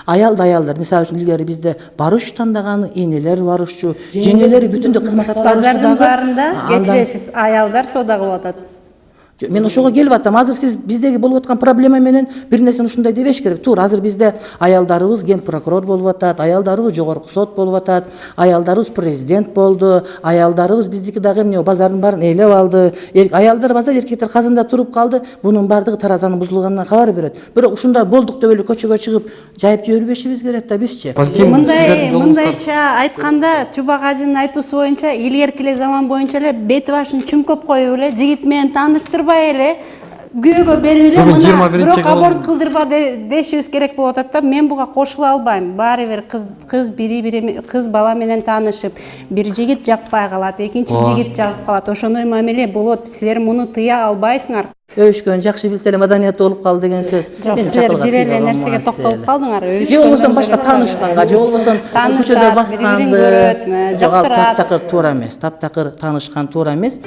аялдар мисалы үчүн илгери бизде барыш тандаган энелер барышчу, жеңелери бүтүндөй кызмат аткарышчу базардын баарында кечиресиз аялдар соода кылып атат. Мен ошого келип атам. Азыр сиз биздеги болуп аткан проблема менен бир нерсени ушундай дебеш керек. Туура, азыр бизде аялдарыбыз ген прокурор болуп атат, аялдарыбыз жогорку сот болуп атат, аялдарыбыз президент болду, аялдарыбыз биздики дагы эмне базардын баарын ээлеп алды. Аялдар базар, эркектер казанда туруп калды. Бунун баардыгы таразанын бузулганынан кабар берет. Бирок ушундай болдук деп эле көчөгө чыгып жайып жибербешибиз керек да бизчи. Мындайча айтканда Чубак ажынын айтуусу боюнча илгерки эле заман боюнча эле бети башын чүмкөп коюп эле жигит менен тааныштырбай эле күйөөгө берип эле мына бирок аборт кылдырба дешибиз керек болуп атат да. Мен буга кошула албайм. Баары бир кыз бала менен таанышып, бир жигит жакпай калат, экинчи жигит жагып калат. Ошондой мамиле болот. Силер муну тыя албайсыңар. Өбүшкөн жакшы билсе эле маданият болуп калды деген сөз. Жок, силер бир эле нерсеге токтолуп калдыңар. Же болбосо башка таанышканга, же болбосо көчөдө басканды, жактырат. таптакыр туура эмес. Таптакыр таанышкан туура эмес.